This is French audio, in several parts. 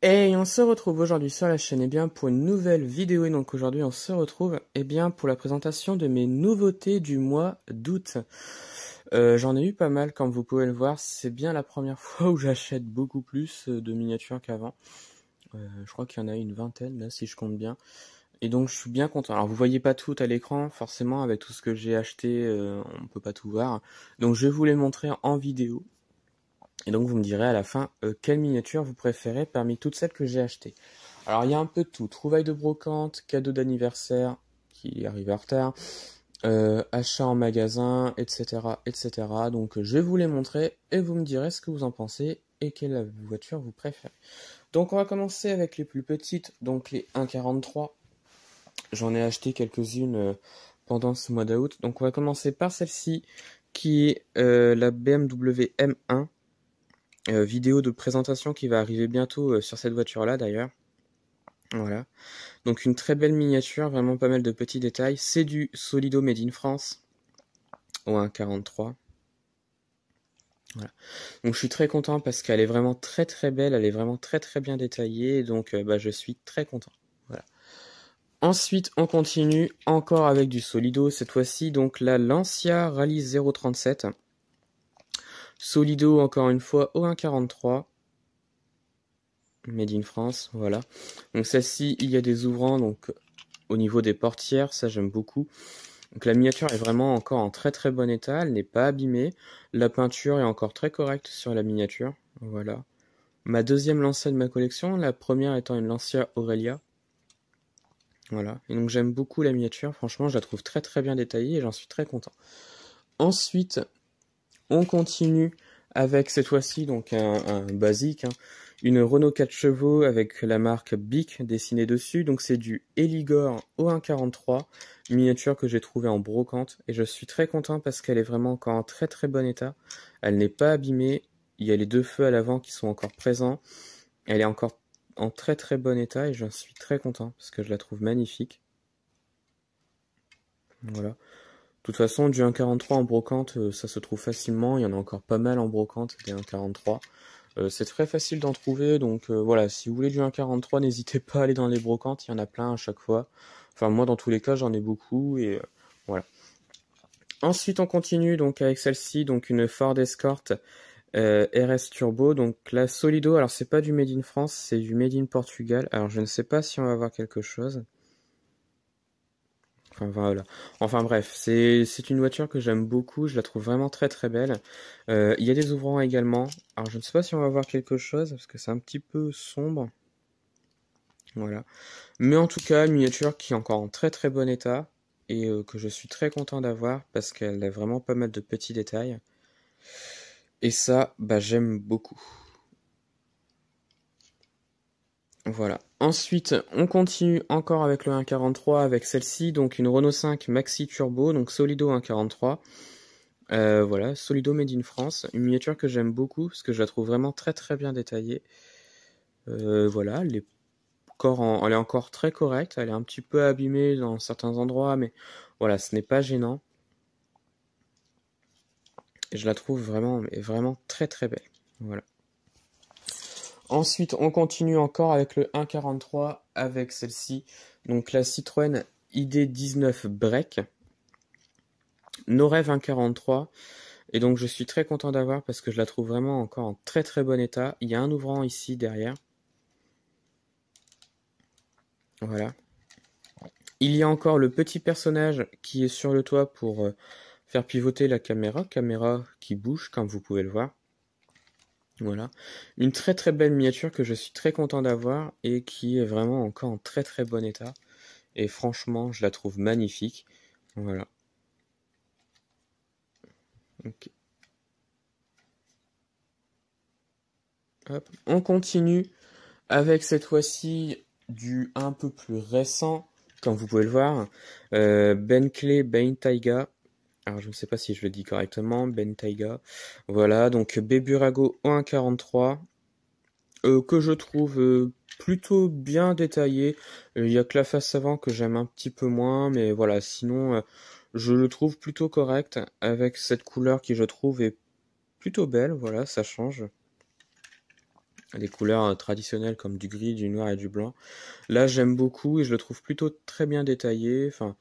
Et on se retrouve aujourd'hui sur la chaîne pour une nouvelle vidéo. Et donc aujourd'hui on se retrouve pour la présentation de mes nouveautés du mois d'août. J'en ai eu pas mal comme vous pouvez le voir. C'est bien la première fois où j'achète beaucoup plus de miniatures qu'avant. Je crois qu'il y en a une vingtaine là si je compte bien. Et donc je suis bien content. Alors vous voyez pas tout à l'écran, forcément avec tout ce que j'ai acheté, on peut pas tout voir. Donc je vais vous les montrer en vidéo. Et donc vous me direz à la fin quelle miniature vous préférez parmi toutes celles que j'ai achetées. Alors il y a un peu de tout, trouvailles de brocante, cadeaux d'anniversaire qui arrivent en retard, achats en magasin, etc., etc. Donc je vais vous les montrer et vous me direz ce que vous en pensez et quelle voiture vous préférez. Donc on va commencer avec les plus petites, donc les 1,43. J'en ai acheté quelques-unes pendant ce mois d'août. Donc on va commencer par celle-ci qui est la BMW M1. Vidéo de présentation qui va arriver bientôt sur cette voiture-là d'ailleurs. Voilà. Donc une très belle miniature, vraiment pas mal de petits détails. C'est du Solido Made in France au 1,43. Voilà. Donc je suis très content parce qu'elle est vraiment très très belle, elle est vraiment très très bien détaillée, donc je suis très content. Voilà. Ensuite, on continue encore avec du Solido, cette fois-ci, donc la Lancia Rally 037. Solido, encore une fois, au 1,43. Made in France, voilà. Donc celle-ci, il y a des ouvrants, donc au niveau des portières, ça j'aime beaucoup. Donc la miniature est vraiment encore en très très bon état, elle n'est pas abîmée. La peinture est encore très correcte sur la miniature, voilà. Ma deuxième Lancia de ma collection, la première étant une Lancia Aurelia. Voilà, et donc j'aime beaucoup la miniature, franchement je la trouve très très bien détaillée et j'en suis très content. Ensuite, on continue avec cette fois-ci donc un basique, hein, une Renault 4 chevaux avec la marque Bic dessinée dessus. Donc c'est du Eligor au 1,43, miniature que j'ai trouvé en brocante et je suis très content parce qu'elle est vraiment encore en très très bon état. Elle n'est pas abîmée, il y a les deux feux à l'avant qui sont encore présents. Elle est encore en très très bon état et j'en suis très content parce que je la trouve magnifique. Voilà. De toute façon, du 1,43 en brocante, ça se trouve facilement. Il y en a encore pas mal en brocante, des 1,43. C'est très facile d'en trouver, donc voilà, si vous voulez du 1,43, n'hésitez pas à aller dans les brocantes, il y en a plein à chaque fois. Enfin, moi, dans tous les cas, j'en ai beaucoup, et voilà. Ensuite, on continue donc avec celle-ci, donc une Ford Escort RS Turbo, donc la Solido. Alors, c'est pas du Made in France, c'est du Made in Portugal. Alors, je ne sais pas si on va avoir quelque chose. Enfin voilà. Enfin bref, c'est une voiture que j'aime beaucoup, je la trouve vraiment très très belle. Il y a des ouvrants également. Alors je ne sais pas si on va voir quelque chose parce que c'est un petit peu sombre. Voilà. Mais en tout cas, une miniature qui est encore en très très bon état et que je suis très content d'avoir parce qu'elle a vraiment pas mal de petits détails. Et ça, j'aime beaucoup. Voilà. Ensuite, on continue encore avec le 1,43 avec celle-ci, donc une Renault 5 Maxi Turbo, donc Solido 1,43. Voilà, Solido Made in France, une miniature que j'aime beaucoup parce que je la trouve vraiment très très bien détaillée. Voilà, elle est encore très correcte, elle est un petit peu abîmée dans certains endroits, mais voilà, ce n'est pas gênant. Et je la trouve vraiment, mais vraiment très très belle. Voilà. Ensuite, on continue encore avec le 1,43 avec celle-ci, donc la Citroën ID19 Break, Norev 1,43. Et donc je suis très content d'avoir parce que je la trouve vraiment encore en très très bon état. Il y a un ouvrant ici derrière. Voilà. Il y a encore le petit personnage qui est sur le toit pour faire pivoter la caméra qui bouge comme vous pouvez le voir. Voilà. Une très très belle miniature que je suis très content d'avoir et qui est vraiment encore en très très bon état. Et franchement, je la trouve magnifique. Voilà. Okay. Hop. On continue avec cette fois-ci du un peu plus récent, comme vous pouvez le voir, Bentley Bentayga. Alors je ne sais pas si je le dis correctement, Bentayga. Voilà, donc Beburago au 1,43, que je trouve plutôt bien détaillé. Il y a que la face avant que j'aime un petit peu moins, mais voilà, sinon je le trouve plutôt correct, avec cette couleur qui je trouve est plutôt belle, voilà, ça change. des couleurs traditionnelles comme du gris, du noir et du blanc. Là, j'aime beaucoup et je le trouve plutôt très bien détaillé. Enfin,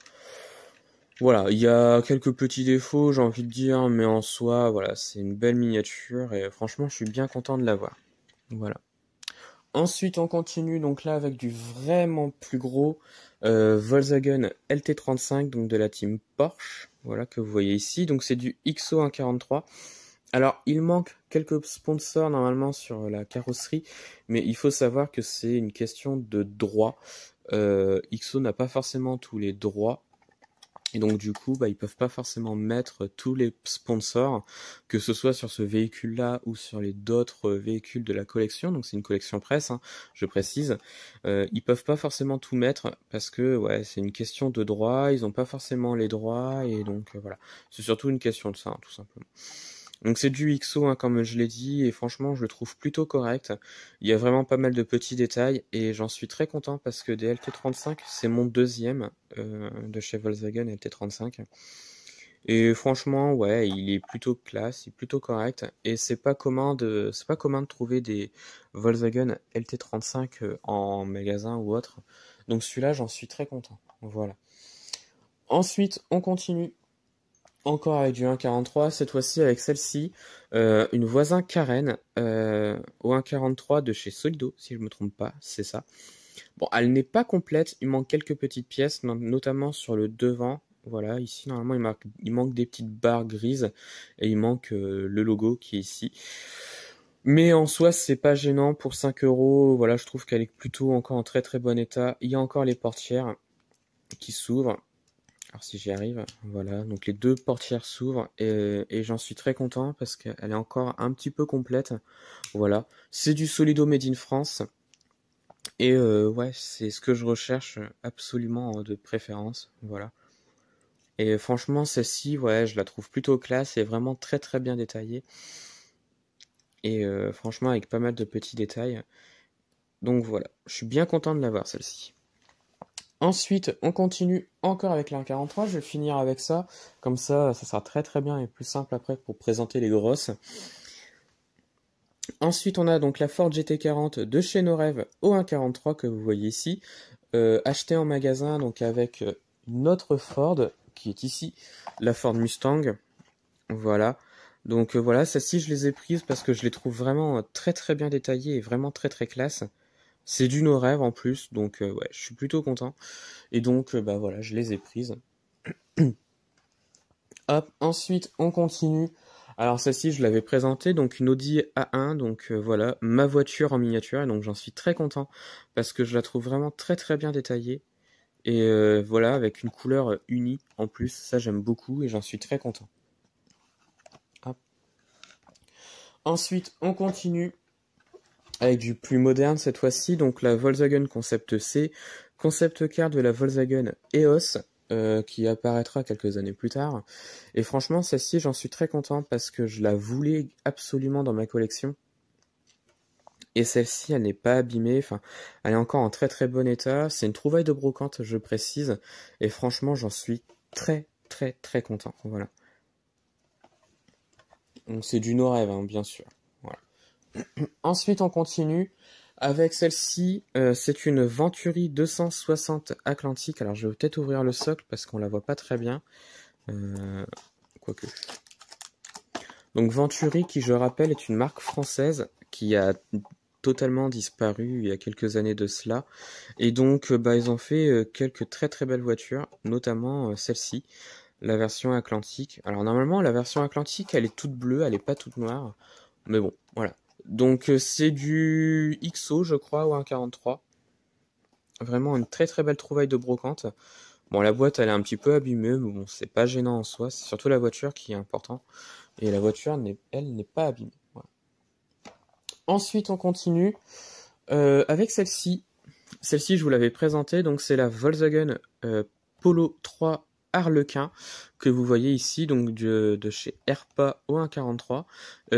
voilà, il y a quelques petits défauts, j'ai envie de dire, mais en soi, voilà, c'est une belle miniature et franchement, je suis bien content de l'avoir. Voilà. Ensuite, on continue donc là avec du vraiment plus gros Volkswagen LT35, donc de la team Porsche, voilà que vous voyez ici. Donc c'est du XO 143. Alors, il manque quelques sponsors normalement sur la carrosserie, mais il faut savoir que c'est une question de droit. XO n'a pas forcément tous les droits. Et donc du coup, ils peuvent pas forcément mettre tous les sponsors, que ce soit sur ce véhicule-là ou sur les d'autres véhicules de la collection. Donc c'est une collection presse, hein, je précise. Ils peuvent pas forcément tout mettre parce que ouais, c'est une question de droit. Ils ont pas forcément les droits et donc voilà. C'est surtout une question de ça, hein, tout simplement. Donc c'est du XO, hein, comme je l'ai dit, et franchement je le trouve plutôt correct. Il y a vraiment pas mal de petits détails, et j'en suis très content parce que des LT35, c'est mon deuxième de chez Volkswagen LT35. Et franchement, ouais, il est plutôt classe, il est plutôt correct, et c'est pas commun de trouver des Volkswagen LT35 en magasin ou autre. Donc celui-là, j'en suis très content. Voilà. Ensuite, on continue. Encore avec du 1,43, cette fois-ci avec celle-ci, une voisin Karen au 1,43 de chez Solido, si je me trompe pas, c'est ça. Bon, elle n'est pas complète, il manque quelques petites pièces, notamment sur le devant. Voilà, ici normalement il manque des petites barres grises et il manque le logo qui est ici. Mais en soi, c'est pas gênant pour 5 euros. Voilà, je trouve qu'elle est plutôt encore en très très bon état. Il y a encore les portières qui s'ouvrent. Alors si j'y arrive, voilà, donc les deux portières s'ouvrent et j'en suis très content parce qu'elle est encore un petit peu complète. Voilà, c'est du Solido Made in France et ouais, c'est ce que je recherche absolument de préférence. Voilà. Et franchement, celle-ci, ouais, je la trouve plutôt classe et vraiment très très bien détaillée. Et franchement, avec pas mal de petits détails. Donc voilà, je suis bien content de l'avoir celle-ci. Ensuite, on continue encore avec la 1,43. Je vais finir avec ça. Comme ça sera très très bien et plus simple après pour présenter les grosses. Ensuite, on a donc la Ford GT40 de chez Nos Rêves au 1,43 que vous voyez ici. Acheté en magasin donc avec une autre Ford qui est ici, la Ford Mustang. Voilà. Donc voilà, celles-ci je les ai prises parce que je les trouve vraiment très très bien détaillées et vraiment très très classe. C'est du Nos Rêves en plus, donc ouais, je suis plutôt content. Et donc, voilà, je les ai prises. Hop, ensuite, on continue. Alors, celle-ci, je l'avais présentée, donc une Audi A1, donc voilà, ma voiture en miniature, et donc j'en suis très content, parce que je la trouve vraiment très très bien détaillée. Et voilà, avec une couleur unie en plus, ça j'aime beaucoup, et j'en suis très content. Hop. Ensuite, on continue avec du plus moderne cette fois-ci, donc la Volkswagen Concept C, concept car de la Volkswagen EOS, qui apparaîtra quelques années plus tard. Et franchement, celle-ci, j'en suis très content parce que je la voulais absolument dans ma collection. Et celle-ci, elle n'est pas abîmée, enfin, elle est encore en très très bon état. C'est une trouvaille de brocante, je précise. Et franchement, j'en suis très très très content. Voilà. Donc c'est du Nos Rêves, hein, bien sûr. Voilà. Ensuite, on continue avec celle-ci. C'est une Venturi 260 Atlantique. Alors, je vais peut-être ouvrir le socle parce qu'on la voit pas très bien. Quoique. Donc Venturi, qui je rappelle est une marque française qui a totalement disparu il y a quelques années de cela. Et donc ils ont fait quelques très très belles voitures, notamment celle-ci, la version Atlantique. Alors normalement la version Atlantique elle est toute bleue, elle est pas toute noire. Mais bon, voilà. Donc c'est du XO je crois ou un 43. Vraiment une très très belle trouvaille de brocante. Bon, la boîte elle est un petit peu abîmée, mais bon, c'est pas gênant en soi, c'est surtout la voiture qui est important. Et la voiture, elle, n'est pas abîmée. Voilà. Ensuite, on continue avec celle-ci. Celle-ci, je vous l'avais présentée, donc c'est la Volkswagen Polo 3 Harlequin que vous voyez ici, donc de chez Herpa au 1,43.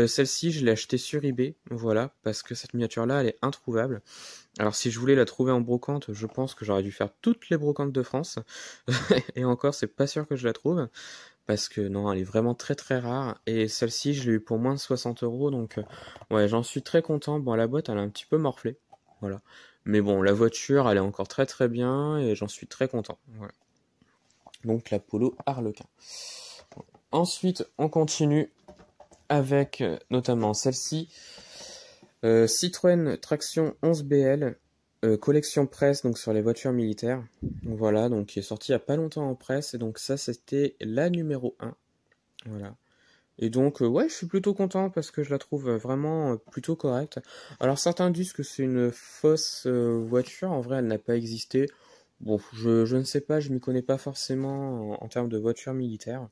Celle-ci, je l'ai achetée sur eBay, voilà, parce que cette miniature-là, elle est introuvable. Alors si je voulais la trouver en brocante, je pense que j'aurais dû faire toutes les brocantes de France. Et encore, c'est pas sûr que je la trouve. parce que non, elle est vraiment très très rare. Et celle-ci, je l'ai eu pour moins de 60 euros, donc ouais, j'en suis très content. Bon, la boîte, elle a un petit peu morflé, voilà. Mais bon, la voiture, elle est encore très très bien et j'en suis très content. Voilà. Donc la Polo Harlequin. Ensuite, on continue avec notamment celle-ci, Citroën Traction 11BL, collection presse, donc sur les voitures militaires. Voilà, donc qui est sortie il n'y a pas longtemps en presse, et donc ça c'était la numéro 1. Voilà. Et donc ouais, je suis plutôt content parce que je la trouve vraiment plutôt correcte. Alors certains disent que c'est une fausse voiture, en vrai elle n'a pas existé. Bon, je ne sais pas, je m'y connais pas forcément en termes de voiture militaire.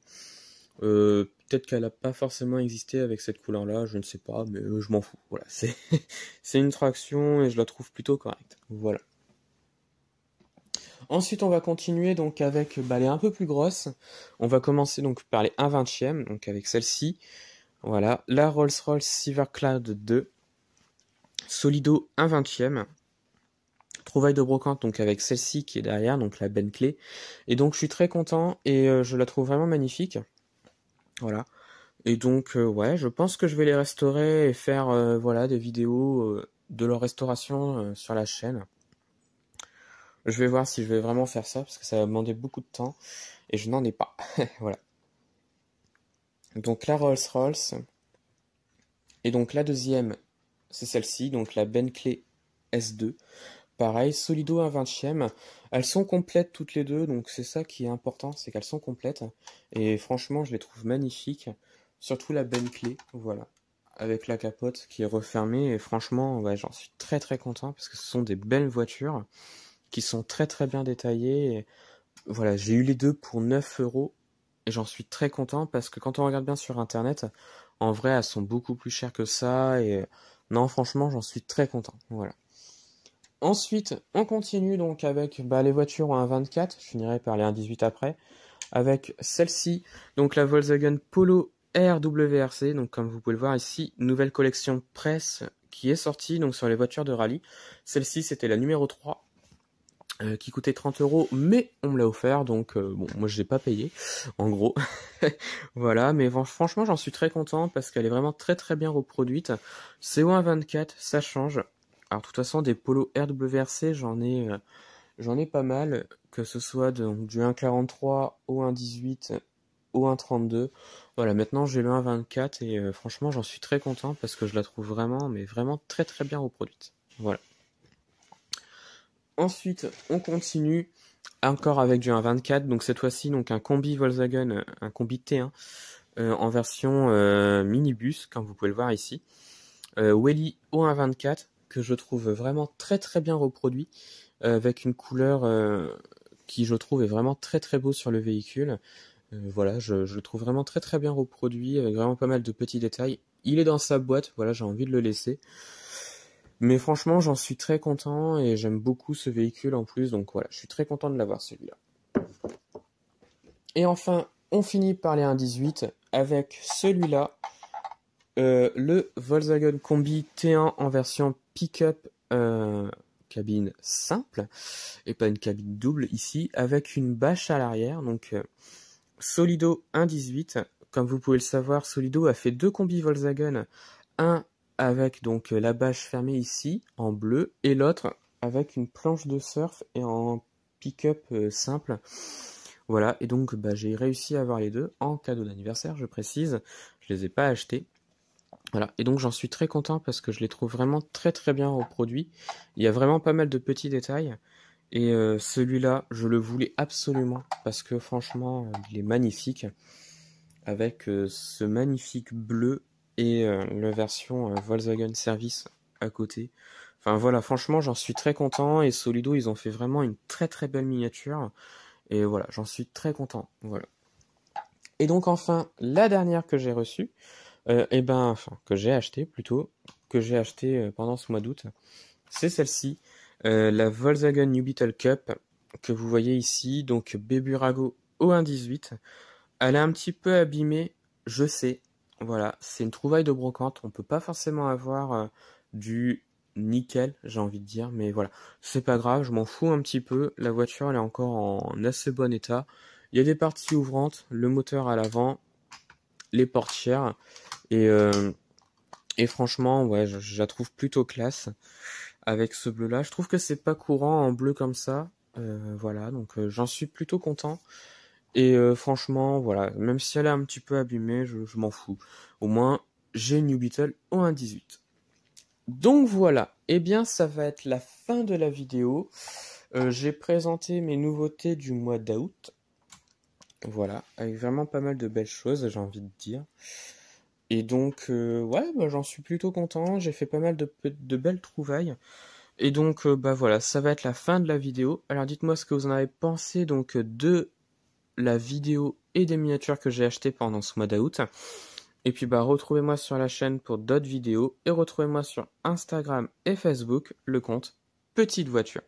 Peut-être qu'elle n'a pas forcément existé avec cette couleur-là, je ne sais pas, mais je m'en fous. Voilà, c'est c'est une traction et je la trouve plutôt correcte. Voilà. Ensuite, on va continuer donc avec les un peu plus grosses. On va commencer donc par les 1/20e, donc avec celle-ci. Voilà, la Rolls-Royce Silvercloud 2, Solido 1/20e. Trouvaille de brocante donc avec celle-ci qui est derrière, donc la Bentley. Et donc je suis très content et je la trouve vraiment magnifique. Voilà. Et donc ouais, je pense que je vais les restaurer et faire voilà des vidéos de leur restauration sur la chaîne. Je vais voir si je vais vraiment faire ça parce que ça va demander beaucoup de temps et je n'en ai pas. Voilà. Donc la Rolls-Royce. Et donc la deuxième, c'est celle-ci, donc la Bentley S2. Pareil, Solido 1/20e. Elles sont complètes toutes les deux, donc c'est ça qui est important, c'est qu'elles sont complètes. Et franchement, je les trouve magnifiques. Surtout la Bentley, voilà. Avec la capote qui est refermée. Et franchement, ouais, j'en suis très très content parce que ce sont des belles voitures qui sont très très bien détaillées. Et voilà, j'ai eu les deux pour 9 euros. Et j'en suis très content parce que quand on regarde bien sur internet, en vrai, elles sont beaucoup plus chères que ça. Et non, franchement, j'en suis très content. Voilà. Ensuite, on continue donc avec les voitures en 1/24, je finirai par les 1/18 après, avec celle-ci, donc la Volkswagen Polo RWRC, donc comme vous pouvez le voir ici, nouvelle collection presse qui est sortie donc sur les voitures de rallye. Celle-ci c'était la numéro 3, qui coûtait 30 euros, mais on me l'a offert, donc bon, moi je l'ai pas payé, en gros. Voilà, mais franchement j'en suis très content parce qu'elle est vraiment très très bien reproduite. CO 1/24, ça change. Alors, de toute façon, des polos RWRC, j'en ai pas mal, que ce soit du 1,43 au 1,18 au 1,32. Voilà, maintenant j'ai le 1,24 et franchement, j'en suis très content parce que je la trouve vraiment, mais vraiment très très bien reproduite. Voilà. Ensuite, on continue encore avec du 1,24, donc cette fois-ci, donc un combi Volkswagen, un combi T1 en version minibus, comme vous pouvez le voir ici. Welly au 1,24 que je trouve vraiment très très bien reproduit avec une couleur qui je trouve est vraiment très très beau sur le véhicule. Voilà, je le trouve vraiment très très bien reproduit avec vraiment pas mal de petits détails. Il est dans sa boîte, voilà, j'ai envie de le laisser. Mais franchement, j'en suis très content et j'aime beaucoup ce véhicule en plus, donc voilà, je suis très content de l'avoir celui-là. Et enfin, on finit par les 1,18 avec celui-là. Le Volkswagen Combi T1 en version pick-up cabine simple et pas une cabine double ici avec une bâche à l'arrière, donc Solido 1,18. Comme vous pouvez le savoir, Solido a fait deux combis Volkswagen, un avec donc la bâche fermée ici en bleu et l'autre avec une planche de surf et en pick-up simple. Voilà, et donc j'ai réussi à avoir les deux en cadeau d'anniversaire, je précise, je les ai pas achetés. Voilà, et donc j'en suis très content parce que je les trouve vraiment très très bien reproduits. Il y a vraiment pas mal de petits détails. Et celui-là, je le voulais absolument parce que franchement, il est magnifique. Avec ce magnifique bleu et la version Volkswagen Service à côté. Enfin voilà, franchement, j'en suis très content. Et Solido, ils ont fait vraiment une très très belle miniature. Et voilà, j'en suis très content. Voilà. Et donc enfin, la dernière que j'ai reçue. Que j'ai acheté plutôt, pendant ce mois d'août, c'est celle-ci, la Volkswagen New Beetle Cup, que vous voyez ici, donc Béburago au 1,18. Elle est un petit peu abîmée, je sais, voilà, c'est une trouvaille de brocante, on peut pas forcément avoir du nickel, j'ai envie de dire, mais voilà, c'est pas grave, je m'en fous un petit peu, la voiture elle est encore en assez bon état, Il y a des parties ouvrantes, le moteur à l'avant, les portières. Et, franchement, ouais, je la trouve plutôt classe avec ce bleu-là. Je trouve que c'est pas courant en bleu comme ça. Voilà, donc j'en suis plutôt content. Et franchement, voilà, même si elle est un petit peu abîmée, je m'en fous. Au moins, j'ai une New Beetle au 1.18. Donc voilà, eh bien ça va être la fin de la vidéo. J'ai présenté mes nouveautés du mois d'août. Voilà, avec vraiment pas mal de belles choses, j'ai envie de dire. Et donc, ouais, bah, j'en suis plutôt content. J'ai fait pas mal de belles trouvailles. Et donc, bah voilà, ça va être la fin de la vidéo. Alors dites-moi ce que vous en avez pensé donc de la vidéo et des miniatures que j'ai achetées pendant ce mois d'août. Et puis bah retrouvez-moi sur la chaîne pour d'autres vidéos et retrouvez-moi sur Instagram et Facebook, le compte Petite Voiture.